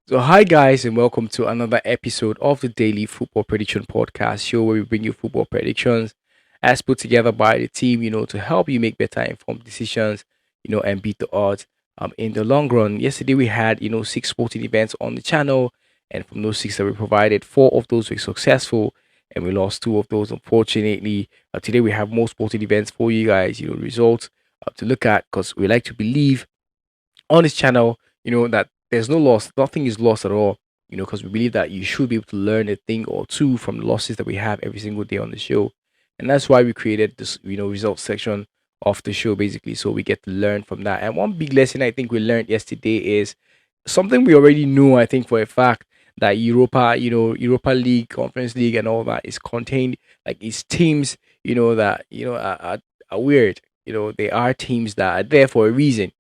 So, hi guys, and welcome to another episode of the Daily Football Prediction Podcast show where we bring you football predictions as put together by the team, to help you make better informed decisions, and beat the odds in the long run. Yesterday we had, six sporting events on the channel, and from those six that we provided, four of those were successful, and we lost two of those, unfortunately. Today we have more sporting events for you guys, results to look at because we like to believe on this channel, that there's no loss, nothing is lost at all, because we believe that you should be able to learn a thing or two from the losses that we have every single day on the show. And that's why we created this, results section of the show basically. So we get to learn from that. And one big lesson I think we learned yesterday is something we already knew, I think for a fact, that Europa League, Conference League, and all that is contained like it's teams, that are weird. They are teams that are there for a reason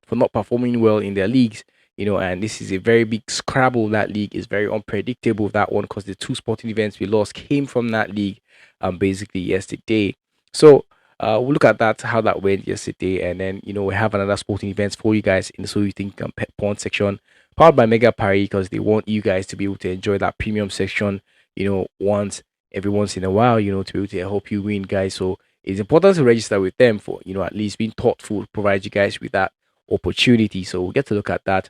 for not performing well in their leagues. And this is a very big scrabble. That league is very unpredictable, that one, because the two sporting events we lost came from that league basically yesterday. So we'll look at that, how that went yesterday, and then we have another sporting events for you guys in the So You Think Pawn section, powered by Mega Party, because they want you guys to be able to enjoy that premium section, once every once in a while, to be able to help you win, guys. So it's important to register with them for at least being thoughtful, provide you guys with that opportunity. So we'll get to look at that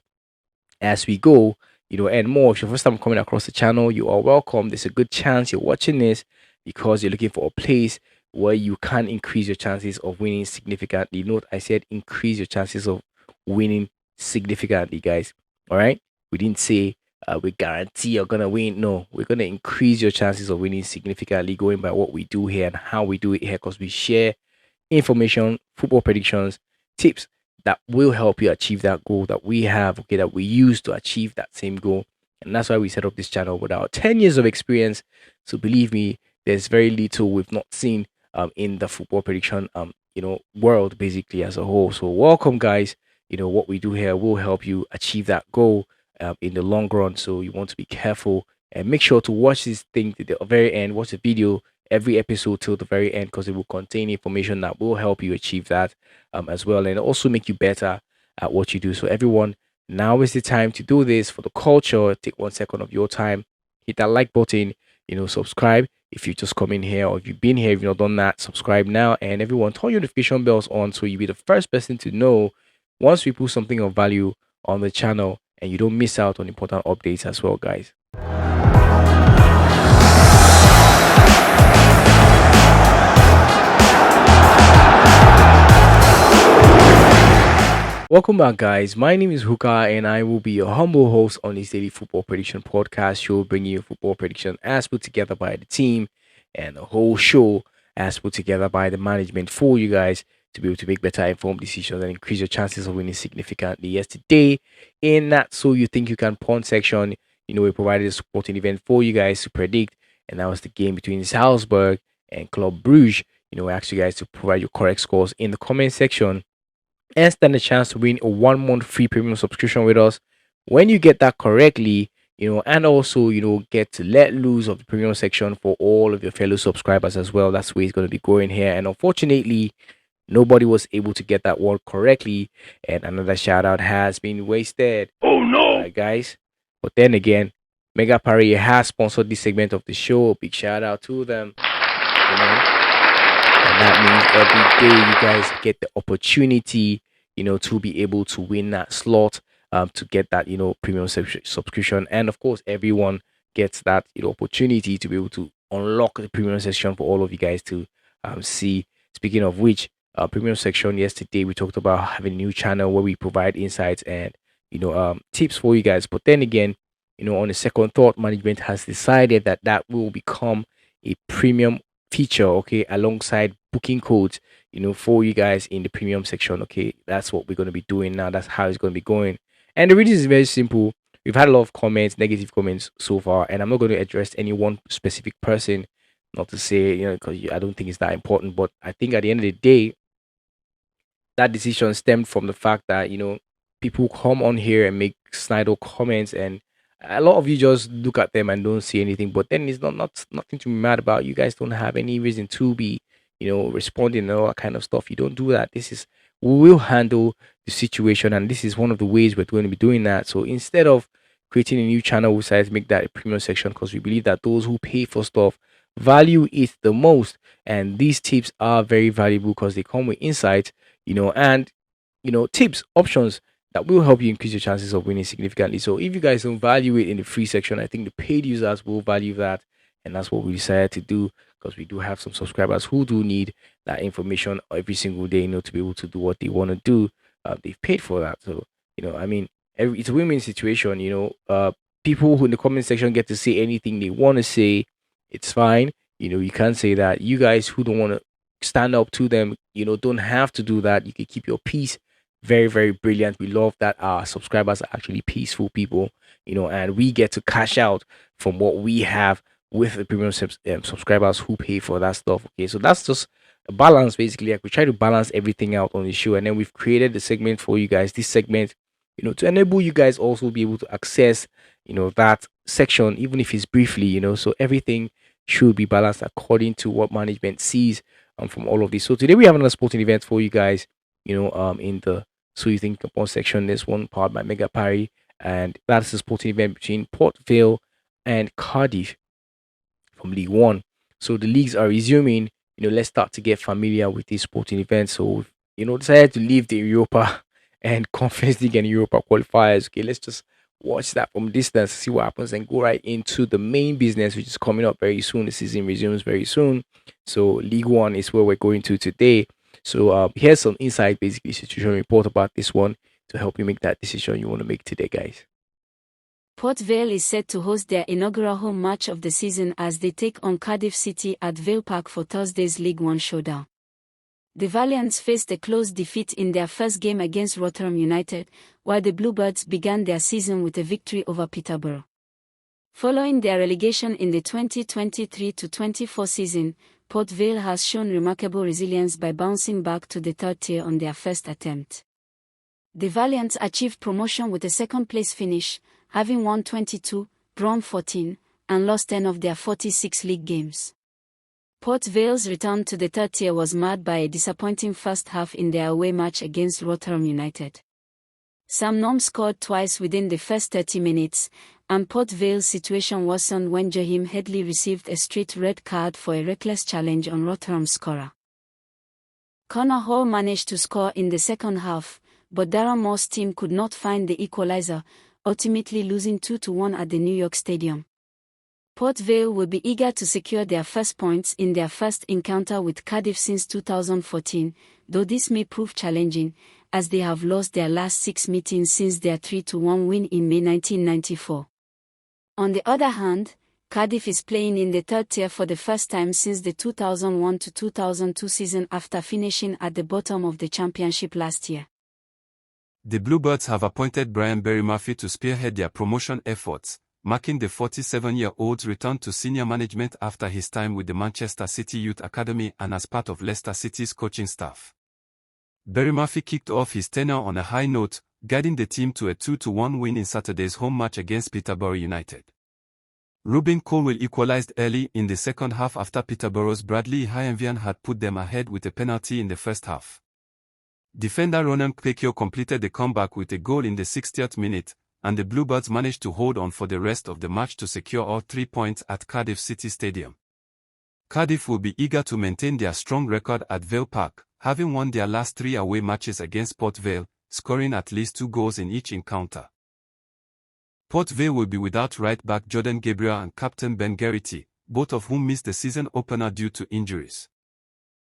as we go, and more. If your first time coming across the channel, you are welcome. There's a good chance you're watching this because you're looking for a place where you can increase your chances of winning significantly. Note I said increase your chances of winning significantly, guys. All right. We didn't say we guarantee you're gonna win. No, we're gonna increase your chances of winning significantly going by what we do here and how we do it here, because we share information, football predictions, tips that will help you achieve that goal that we have, okay, that we use to achieve that same goal. And that's why we set up this channel with our 10 years of experience. So believe me, there's very little we've not seen in the football prediction world basically as a whole. So welcome guys. What we do here will help you achieve that goal in the long run. So you want to be careful and make sure to watch this thing to the very end, watch the video every episode till the very end, because it will contain information that will help you achieve that as well, and also make you better at what you do. So everyone, now is the time to do this for the culture. Take 1 second of your time, hit that like button, subscribe if you just come in here, or if you've been here, if you've not done that, subscribe now. And everyone, turn your notification bells on so you'll be the first person to know once we put something of value on the channel, and you don't miss out on important updates as well, guys. Welcome back, guys. My name is Huka, and I will be your humble host on this daily football prediction podcast show, bringing you football prediction as put together by the team, and the whole show as put together by the management for you guys to be able to make better informed decisions and increase your chances of winning significantly. Yesterday, in that So You Think You Can Pawn section, we provided a sporting event for you guys to predict, and that was the game between Salzburg and Club Bruges. We asked you guys to provide your correct scores in the comment section and stand a chance to win a 1 month free premium subscription with us when you get that correctly, and also get to let loose of the premium section for all of your fellow subscribers as well. That's where it's going to be going here. And unfortunately, nobody was able to get that word correctly, and another shout out has been wasted. Oh no! All right, guys. But then again, Mega Party has sponsored this segment of the show. Big shout out to them. And that means every day you guys get the opportunity, to be able to win that slot, to get that, premium subscription. And of course, everyone gets that, opportunity to be able to unlock the premium section for all of you guys to see. Speaking of which, premium section, yesterday we talked about having a new channel where we provide insights and, tips for you guys. But then again, on a second thought, management has decided that that will become a premium feature, okay, alongside booking codes, for you guys in the premium section. Okay, that's what we're going to be doing now. That's how it's going to be going. And the reason is very simple. We've had a lot of comments, negative comments so far, and I'm not going to address any one specific person, not to say, because I don't think it's that important. But I think at the end of the day, that decision stemmed from the fact that people come on here and make snidel comments, and a lot of you just look at them and don't see anything. But then it's not nothing to be mad about. You guys don't have any reason to be responding and all that kind of stuff. You don't do that. This is We will handle the situation, and this is one of the ways we're going to be doing that. So instead of creating a new channel. We decided to make that a premium section because we believe that those who pay for stuff value it the most. And these tips are very valuable because they come with insights, and tips, options that will help you increase your chances of winning significantly. So if you guys don't value it in the free section, I think the paid users will value that. And that's what we decided to do because we do have some subscribers who do need that information every single day, to be able to do what they want to do. They've paid for that. So, I mean, it's a win-win situation, people who in the comment section get to say anything they want to say. It's fine. You can't say that. You guys who don't want to stand up to them, don't have to do that. You can keep your peace. Very, very brilliant. We love that our subscribers are actually peaceful people, and we get to cash out from what we have with the premium subscribers who pay for that stuff. Okay, so that's just a balance basically. Like we try to balance everything out on the show, and then we've created the segment for you guys. This segment, to enable you guys also be able to access, that section, even if it's briefly, so everything should be balanced according to what management sees from all of this. So today we have another sporting event for you guys, in the So You Think Upon section. This one powered by Mega Parry, and that's the sporting event between Port Vale and Cardiff from League One. So the leagues are resuming. Let's start to get familiar with these sporting events. So decided to leave the Europa and Conference League and Europa qualifiers. Okay, let's just watch that from distance, see what happens, and go right into the main business, which is coming up very soon. The season resumes very soon. So League One is where we're going to today. So here's some insight, basically situation report about this one to help you make that decision you want to make today, guys. Port Vale is set to host their inaugural home match of the season as they take on Cardiff City at Vale Park for Thursday's League One showdown. The Valiants faced a close defeat in their first game against Rotherham United, while the Bluebirds began their season with a victory over Peterborough. Following their relegation in the 2023-24 season, Port Vale has shown remarkable resilience by bouncing back to the third tier on their first attempt. The Valiants achieved promotion with a second-place finish, having won 22, drawn 14, and lost 10 of their 46 league games. Port Vale's return to the third tier was marred by a disappointing first half in their away match against Rotherham United. Sam Nom scored twice within the first 30 minutes, and Port Vale's situation worsened when Jaheim Headley received a straight red card for a reckless challenge on Rotherham's scorer. Connor Hall managed to score in the second half, but Darren Moore's team could not find the equalizer, ultimately losing 2-1 at the New York Stadium. Port Vale will be eager to secure their first points in their first encounter with Cardiff since 2014, though this may prove challenging, as they have lost their last 6 meetings since their 3-1 win in May 1994. On the other hand, Cardiff is playing in the third tier for the first time since the 2001-2002 season after finishing at the bottom of the championship last year. The Bluebirds have appointed Brian Berry Murphy to spearhead their promotion efforts, marking the 47-year-old's return to senior management after his time with the Manchester City Youth Academy and as part of Leicester City's coaching staff. Berry Murphy kicked off his tenure on a high note, guiding the team to a 2-1 win in Saturday's home match against Peterborough United. Ruben Colwell equalized early in the second half after Peterborough's Bradley Hyenvian had put them ahead with a penalty in the first half. Defender Ronan Kpekio completed the comeback with a goal in the 60th minute, and the Bluebirds managed to hold on for the rest of the match to secure all 3 points at Cardiff City Stadium. Cardiff will be eager to maintain their strong record at Vale Park, having won their last 3 away matches against Port Vale, scoring at least 2 goals in each encounter. Port Vale will be without right-back Jordan Gabriel and captain Ben Geraghty, both of whom missed the season opener due to injuries.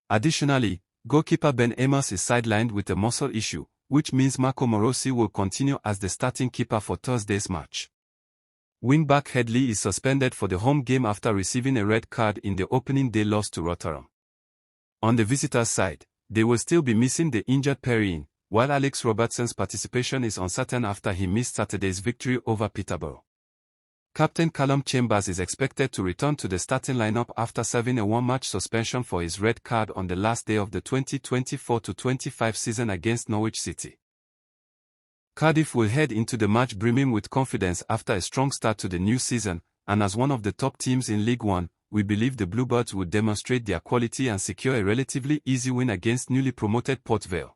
Additionally, goalkeeper Ben Amos is sidelined with a muscle issue, which means Marco Morosi will continue as the starting keeper for Thursday's match. Wingback Headley is suspended for the home game after receiving a red card in the opening day loss to Rotherham. On the visitors' side, they will still be missing the injured Perrine, while Alex Robertson's participation is uncertain after he missed Saturday's victory over Peterborough. Captain Callum Chambers is expected to return to the starting lineup after serving a 1-match suspension for his red card on the last day of the 2024-25 season against Norwich City. Cardiff will head into the match brimming with confidence after a strong start to the new season, and as one of the top teams in League One, we believe the Bluebirds will demonstrate their quality and secure a relatively easy win against newly promoted Port Vale.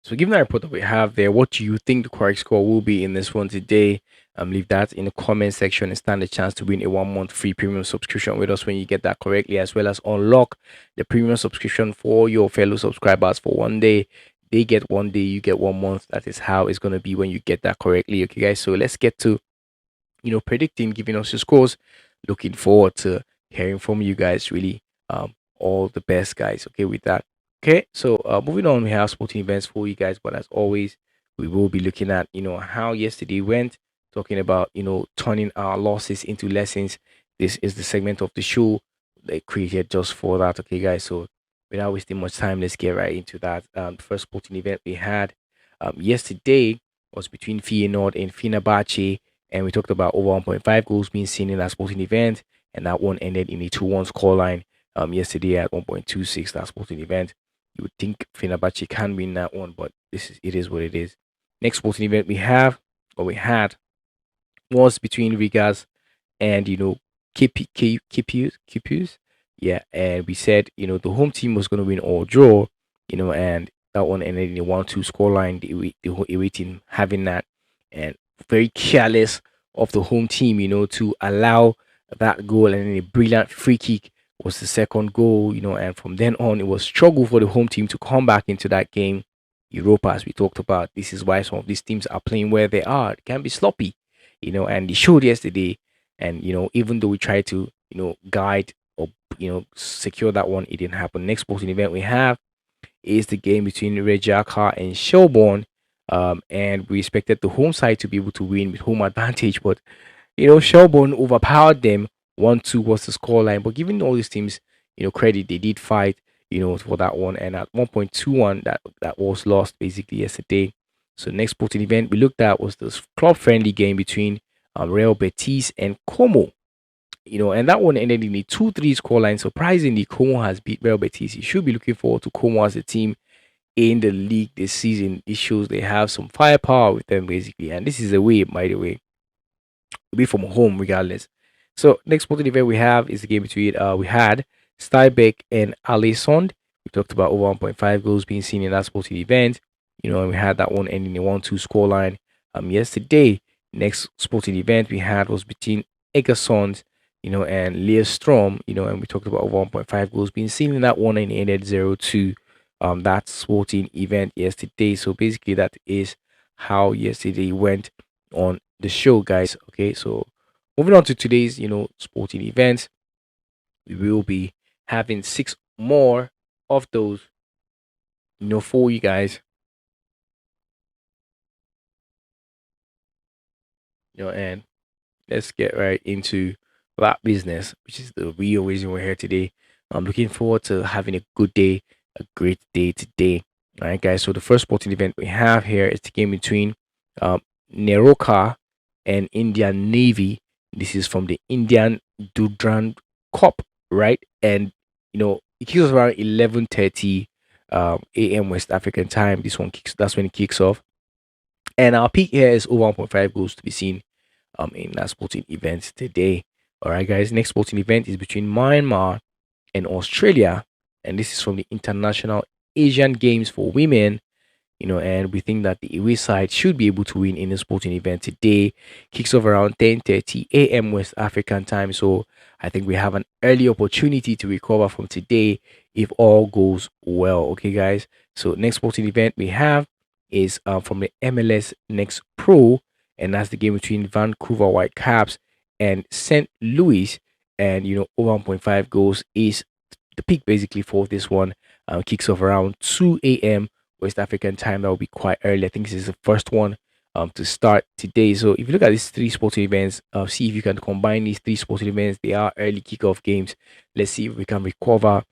So, given that report that we have there, what do you think the correct score will be in this one today? Leave that in the comment section and stand a chance to win a 1 month free premium subscription with us when you get that correctly, as well as unlock the premium subscription for your fellow subscribers for 1 day. They get 1 day, you get 1 month. That is how it's going to be when you get that correctly. Okay, guys. So, let's get to predicting, giving us your scores. Looking forward to hearing from you guys. Really, all the best, guys. Okay, with that. Okay, so moving on, we have sporting events for you guys, but as always, we will be looking at how yesterday went, talking about turning our losses into lessons. This is the segment of the show they created just for that. Okay, guys. So without wasting much time, let's get right into that. The first sporting event we had yesterday was between Feyenoord and Fenerbahce, and we talked about over 1.5 goals being seen in that sporting event, and that one ended in a 2-1 scoreline yesterday at 1.26. That sporting event, you would think Fenerbahce can win that one, but it is what it is. Next sporting event we had was between Rigas and Kipius. Yeah, and we said the home team was going to win or draw, and that one ended in a 1-2 scoreline. The whole away team having that, and very careless of the home team, to allow that goal, and then a brilliant free kick was the second goal, and from then on it was struggle for the home team to come back into that game. Europa, as we talked about, this is why some of these teams are playing where they are. It can be sloppy, and they showed yesterday. And even though we tried to guide or secure that one, it didn't happen. Next sporting event we have is the game between Rejaka and Shelbourne. And we expected the home side to be able to win with home advantage, but Shelbourne overpowered them. 1-2 was the scoreline. But giving all these teams credit, they did fight for that one. And at 1.21, that was lost basically yesterday. So next sporting event we looked at was this club friendly game between Real Betis and Como. And that one ended in a 2-3 scoreline. Surprisingly, Como has beat Real Betis. You should be looking forward to Como as a team in the league this season. It shows they have some firepower with them, basically. And this is a way, by the way, be from home regardless. So next sporting event we have is the game between we had Steinbeck and Alessand. We talked about over 1.5 goals being seen in that sporting event. And we had that one ending in a 1-2 scoreline yesterday. Next sporting event we had was between Egersund, and Leerstrom, and we talked about over 1.5 goals being seen in that one, and it ended 0-2. That sporting event yesterday. So basically that is how yesterday went on the show, guys. Okay, so moving on to today's sporting events, we will be having 6 more of those for you guys, and let's get right into that business, which is the real reason we're here today. I'm looking forward to having a good day, a great day today. All right, guys. So the first sporting event we have here is the game between um, Neroka and Indian Navy. This is from the Indian Dudran Cup, right? And it kicks off around 11:30 a.m. West African time. This one kicks. That's when it kicks off. And our peak here is over 1.5 goals to be seen in that sporting event today. All right, guys. Next sporting event is between Myanmar and Australia, and this is from the International Asian Games for Women. And we think that the away side should be able to win in the sporting event today. Kicks off around 10:30 a.m. West African time. So I think we have an early opportunity to recover from today if all goes well. Okay, guys. So next sporting event we have is from the MLS Next Pro, and that's the game between Vancouver Whitecaps and St. Louis. And over 1.5 goals is the peak basically for this one. Kicks off around 2 a.m. West African time. That will be quite early. I think this is the first one to start today. So if you look at these three sporting events, see if you can combine these three sporting events. They are early kickoff games. Let's see if we can recover,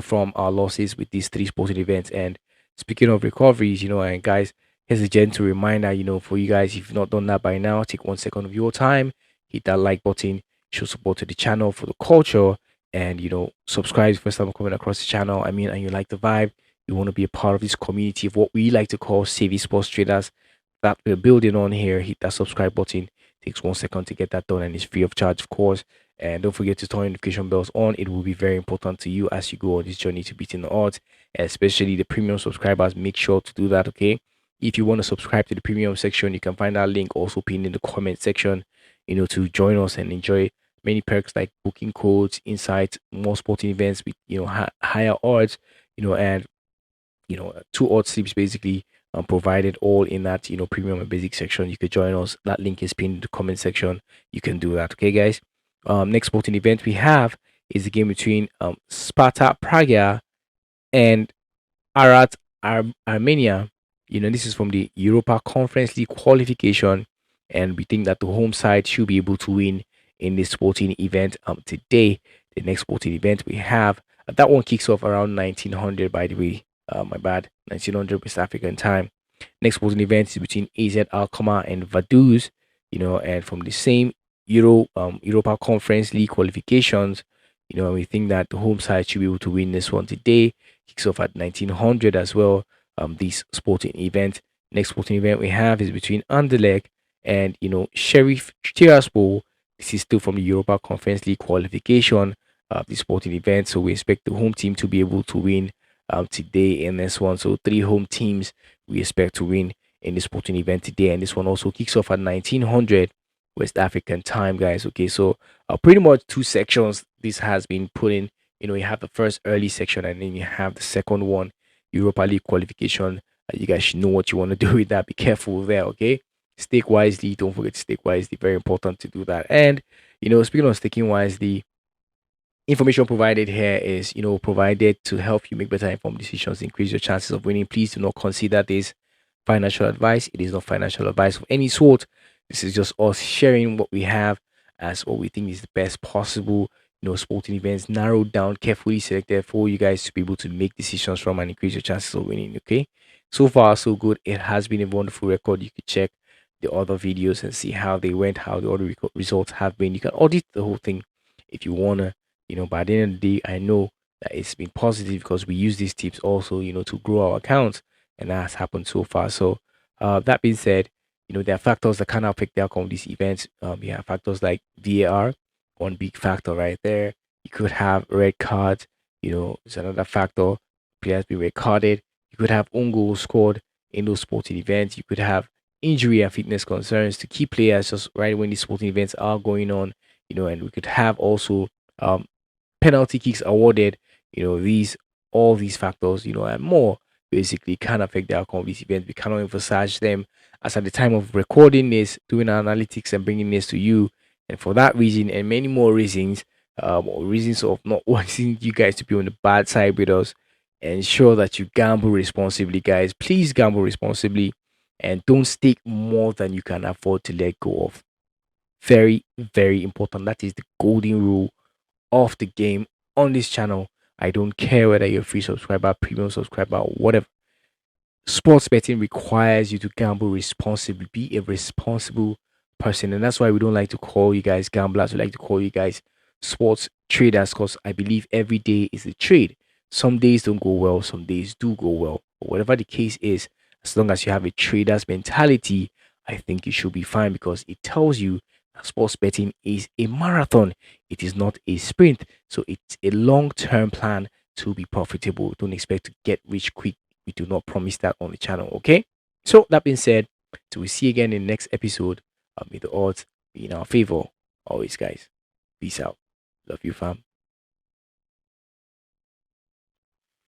from our losses with these three sporting events. And speaking of recoveries, and guys, here's a gentle reminder, for you guys, if you've not done that by now, take 1 second of your time, hit that like button, show support to the channel for the culture, and subscribe first time coming across the channel. I mean, and you like the vibe, you want to be a part of this community of what we like to call savvy sports traders that we're building on here. Hit that subscribe button, Takes 1 second to get that done, and it's free of charge, of course. And don't forget to turn notification bells on. It will be very important to you as you go on this journey to beating the odds, especially the premium subscribers. Make sure to do that, okay? If you want to subscribe to the premium section, you can find that link also pinned in the comment section, to join us and enjoy many perks like booking codes, insights, more sporting events with, higher odds, and, two odd slips basically provided all in that, premium and basic section. You could join us. That link is pinned in the comment section. You can do that, okay, guys? Next sporting event we have is the game between Sparta Praga and Arat Armenia. This is from the Europa Conference League qualification, and we think that the home side should be able to win in this sporting event today. The next sporting event we have, that one kicks off around 1900, by the way. My bad, 1900 West African time. Next sporting event is between AZ Alkmaar and Vaduz, and from the same Europa Conference League qualifications, and we think that the home side should be able to win this one today. Kicks off at 1900 as well. This sporting event. Next sporting event we have is between Anderlecht and Sheriff Tiraspol. This is still from the Europa Conference League qualification of the sporting event. So we expect the home team to be able to win today in this one. So three home teams we expect to win in the sporting event today, and this one also kicks off at 1900 West African time, guys. Okay, so pretty much two sections this has been put in. You have the first early section, and then you have the second one, Europa League qualification. You guys should know what you want to do with that. Be careful there, okay? Stake wisely. Don't forget to stake wisely. Very important to do that. And speaking of staking wisely, information provided here is provided to help you make better informed decisions, increase your chances of winning. Please do not consider this financial advice. It is not financial advice of any sort. This is just us sharing what we have as what we think is the best possible sporting events, narrowed down, carefully selected for you guys to be able to make decisions from and increase your chances of winning. Okay, so far so good. It has been a wonderful record. You could check the other videos and see how they went, how the other results have been. You can audit the whole thing if you wanna. By the end of the day, I know that it's been positive because we use these tips also, to grow our accounts, and that has happened so far. So, that being said, there are factors that can affect the outcome of these events. You have factors like VAR, one big factor right there. You could have red cards, it's another factor. Players be red carded. You could have own goals scored in those sporting events. You could have injury and fitness concerns to key players just right when these sporting events are going on, and we could have also um, penalty kicks awarded, these all these factors, and more basically can affect the outcome of these events. We cannot emphasize them as at the time of recording this, doing analytics and bringing this to you. And for that reason and many more reasons, or reasons of not wanting you guys to be on the bad side with us, ensure that you gamble responsibly, guys. Please gamble responsibly and don't stake more than you can afford to let go of. Very, very important. That is the golden rule of the game on this channel. I don't care whether you're a free subscriber, premium subscriber, or whatever. Sports betting requires you to gamble responsibly. Be a responsible person. And that's why we don't like to call you guys gamblers. We like to call you guys sports traders because I believe every day is a trade. Some days don't go well, some days do go well. But whatever the case is, as long as you have a trader's mentality, I think you should be fine because it tells you that sports betting is a marathon. It is not a sprint. So it's a long-term plan to be profitable. Don't expect to get rich quick. We do not promise that on the channel, okay? So that being said, till we see you again in the next episode, may the odds be in our favor. Always, guys. Peace out. Love you, fam.